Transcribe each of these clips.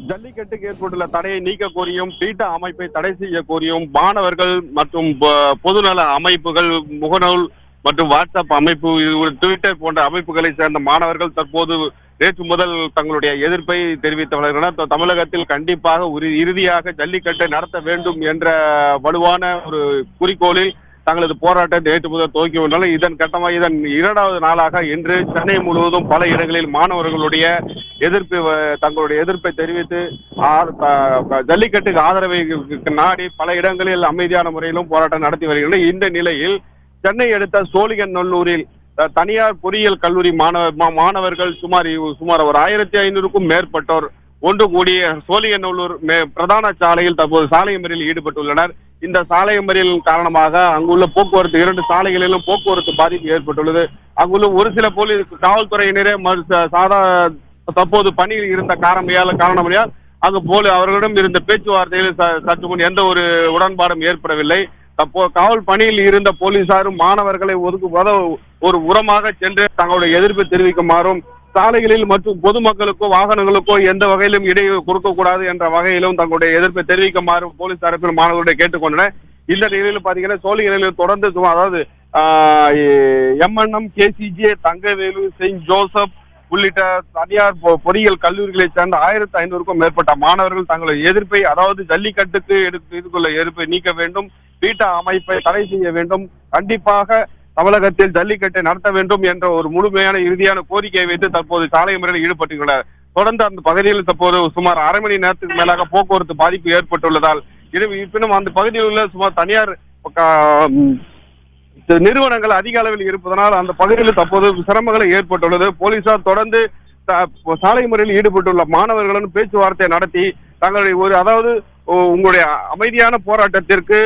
ஜல்லிக்கட்டுக்கு ஏற்பட்டுள்ள தடையை நீக்க கோரியும் பீட்டா அமைப்பை தடை செய்ய கோரியும் மாணவர்கள் மற்றும் பொதுநல அமைப்புகள், முகநூல் மற்றும் வாட்ஸ்அப் அமைப்பு, ட்விட்டர் போன்ற அமைப்புகளை சேர்ந்த மாணவர்கள் தற்போது நேற்று முதல் தங்களுடைய எதிர்ப்பை தெரிவித்து வருகின்றனர். தமிழகத்தில் கண்டிப்பாக இறுதியாக ஜல்லிக்கட்டை நடத்த வேண்டும் என்ற வலுவான ஒரு குறிக்கோளில் தங்களது போராட்டத்தை நேற்று முதல் துவக்கி உள்ளனர். இதன் கட்டமாக இதன் 2வது நாளாக இன்று சென்னை முழுவதும் பல இடங்களில் மாணவர்களுடைய தங்களுடைய எதிர்ப்பை தெரிவித்து ஜல்லிக்கட்டுக்கு ஆதரவை நாடி பல இடங்களில் அமைதியான முறையிலும் போராட்டம் நடத்தி வருகின்றனர். இந்த நிலையில் சென்னை அடுத்த சோழிங்கநல்லூரில் தனியார் பொறியியல் கல்லூரி மாணவர்கள் சுமார் ஒரு 1500க்கும் மேற்பட்டோர் ஒன்று கூடிய சோழிங்கநல்லூர் பிரதான சாலையில் தற்போது சாலை மறியலில் ஈடுபட்டுள்ளனர். இந்த சாலை மறியலின் காரணமாக அங்குள்ள போக்குவரத்து 2 சாலைகளிலும் போக்குவரத்து பாதிப்பு ஏற்பட்டுள்ளது. அங்குள்ள ஒரு சில காவல்துறையினரே தற்போது பணியில் இருந்த காரணமையால் அங்கு அவர்களிடம் இருந்த பேச்சுவார்த்தையில் சற்று முன் எந்த ஒரு உடன்பாடும் ஏற்படவில்லை. காவல் பணியில் இருந்த போலீசாரும் மாணவர்களை ஒரு உரமாக சென்று தங்களுடைய எதிர்ப்பை தெரிவிக்குமாறும், சாலைகளில் மற்றும் பொதுமக்களுக்கோ வாகனங்களுக்கோ எந்த வகையிலும் இடையூறு கொடுக்கக்கூடாது என்ற வகையிலும் தங்களுடைய எதிர்ப்பை தெரிவிக்குமாறு போலீஸ் தரப்பில் மாணவர்களை கேட்டுக்கொண்டனர். இந்த நிலையில் பாத்தீங்கன்னா சோழிங்கநல்லூரில் தொடர்ந்து அதாவது MNM, KCJ, Thangavelu, Saint Joseph உள்ளிட்ட தனியார் பொறியியல் கல்லூரிகளை சேர்ந்த 1500க்கும் மேற்பட்ட மாணவர்கள் தங்களுடைய எதிர்ப்பை, அதாவது ஜல்லிக்கட்டுக்கு எடுத்துக்கொள்ள எதிர்ப்பை நீக்க வேண்டும், பீட்டா அமைப்பை தடை செய்ய வேண்டும், கண்டிப்பாக தமிழகத்தில் ஜல்லிக்கட்டை நடத்த வேண்டும் என்ற ஒரு முழுமையான இறுதியான கோரிக்கையை வைத்து தற்போது சாலை மறியலில் ஈடுபட்டுள்ளனர். தொடர்ந்து அந்த பகுதியில் தற்போது சுமார் அரை மணி நேரத்துக்கு மேலாக போக்குவரத்து பாதிப்பு ஏற்பட்டுள்ளதால் இருப்பினும் அந்த பகுதியில் உள்ள சுமார் தனியார் நிறுவனங்கள் அதிக அளவில் இருப்பதனால் அந்த பகுதியில் தற்போது சிரமங்களை ஏற்பட்டுள்ளது. போலீசார் தொடர்ந்து சாலை மறியலில் ஈடுபட்டுள்ள மாணவர்களுடன் பேச்சுவார்த்தை நடத்தி தங்களுடைய அதாவது உங்களுடைய அமைதியான போராட்டத்திற்கு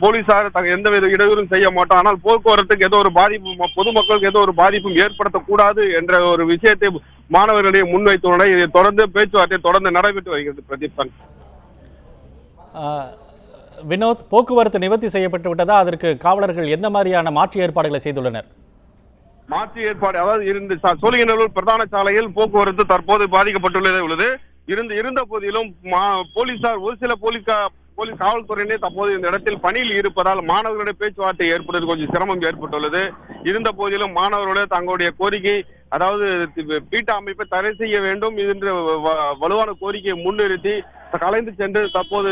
போலீசார் எந்தவித இடையூறும் செய்ய மாட்டோம், ஆனால் போக்குவரத்துக்கு ஏதோ ஒரு பாதிப்பு, பொதுமக்களுக்கு ஏதோ ஒரு பாதிப்பும் ஏற்படுத்தக்கூடாது என்ற ஒரு விஷயத்தை மாணவர்களிடையே முன்வைத்துள்ளனர். இதை தொடர்ந்து பேச்சுவார்த்தை தொடர்ந்து நடைபெற்று வருகிறது. பிரதீபன், வினோத், போக்குவரத்து நிவர்த்தி செய்யப்பட்டு விட்டதா? அதற்கு காவலர்கள் எந்த மாதிரியான மாற்று ஏற்பாடுகளை செய்துள்ளனர்? மாற்று ஏற்பாடு அதாவது சோழிங்கநல்லூர் பிரதான சாலையில் போக்குவரத்து தற்போது பாதிக்கப்பட்டுள்ளது. இருந்த போதிலும் போலீசார் ஒரு சில போலீஸ் காவல்துறையினே தற்போது இந்த இடத்தில் பணியில் இருப்பதால் மாணவர்களுடைய பேச்சுவார்த்தை ஏற்படுவது கொஞ்சம் சிரமம் ஏற்பட்டுள்ளது. இருந்த போதிலும் மாணவர்களுடைய தங்களுடைய கோரிக்கை, அதாவது பீட்டா அமைப்பை தடை செய்ய வேண்டும் என்ற வலுவான கோரிக்கையை முன்னிறுத்தி கலைந்து சென்று தற்போது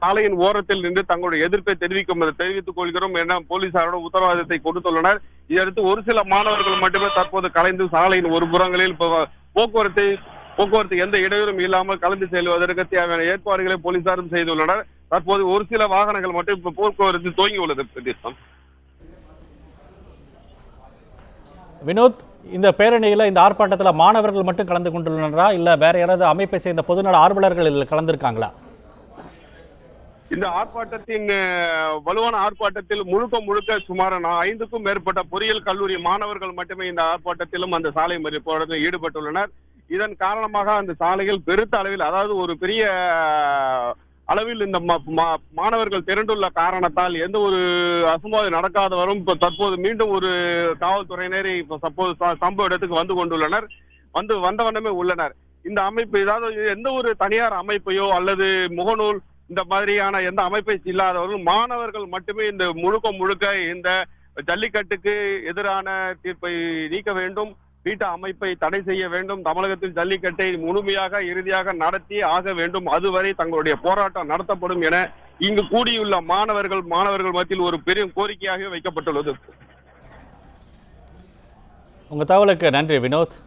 சாலையின் ஓரத்தில் நின்று தங்களுடைய எதிர்ப்பை தெரிவித்துக் கொள்கிறோம் என போலீசாரோட உத்தரவாதத்தை கொடுத்துள்ளனர். இதையடுத்து ஒரு சில மாணவர்கள் மட்டுமே தற்போது கலைந்து சாலையின் ஒரு புறங்களில் போக்குவரத்து எந்த இடையூறும் இல்லாமல் கலந்து செல்வதற்கு தேவையான ஏற்பாடுகளை போலீசாரும் செய்துள்ளனர். தற்போது ஒரு சில வாகனங்கள் மட்டும் இப்ப போக்குவரத்து துவங்கி உள்ளது. பிரதேசம் வினோத், இந்த பேரணியில இந்த ஆர்ப்பாட்டத்தில் மாணவர்கள் மட்டும் கலந்து கொண்டுள்ளனரா, இல்ல வேற யாராவது அமைப்பை சேர்ந்த பொதுநல ஆர்வலர்கள் இதில் கலந்திருக்காங்களா? இந்த ஆர்ப்பாட்டத்தின் வலுவான ஆர்ப்பாட்டத்தில் முழுக்க சுமார் 5க்கும் மேற்பட்ட பொறியியல் கல்லூரி மாணவர்கள் மட்டுமே இந்த ஆர்ப்பாட்டத்திலும் அந்த சாலை மறியல் போராட்டத்தில் ஈடுபட்டுள்ளனர். இதன் காரணமாக அந்த சாலைகள் பெருத்த அளவில், அதாவது ஒரு பெரிய அளவில் இந்த மாணவர்கள் திரண்டுள்ள காரணத்தால் எந்த ஒரு அசம்பாவிதம் நடக்காத வரும் தற்போது மீண்டும் ஒரு காவல்துறையினரை சம்பவ இடத்துக்கு வந்து கொண்டுள்ளனர், வந்த வண்ணமே உள்ளனர். இந்த அமைப்பு, ஏதாவது எந்த ஒரு தனியார் அமைப்பையோ அல்லது முகநூல் இந்த மாதிரியான எந்த அமைப்பை இல்லாதவர்கள் மாணவர்கள் மட்டுமே இந்த முழுக்க இந்த ஜல்லிக்கட்டுக்கு எதிரான தீர்ப்பை நீக்க வேண்டும், பீட்டா அமைப்பை தடை செய்ய வேண்டும், தமிழகத்தில் ஜல்லிக்கட்டை முழுமையாக இறுதியாக நடத்தி ஆக வேண்டும், அதுவரை தங்களுடைய போராட்டம் நடத்தப்படும் என இங்கு கூடியுள்ள மாணவர்கள் மத்தியில் ஒரு பெரிய கோரிக்கையாக வைக்கப்பட்டுள்ளது. உங்க தகவலுக்கு நன்றி வினோத்.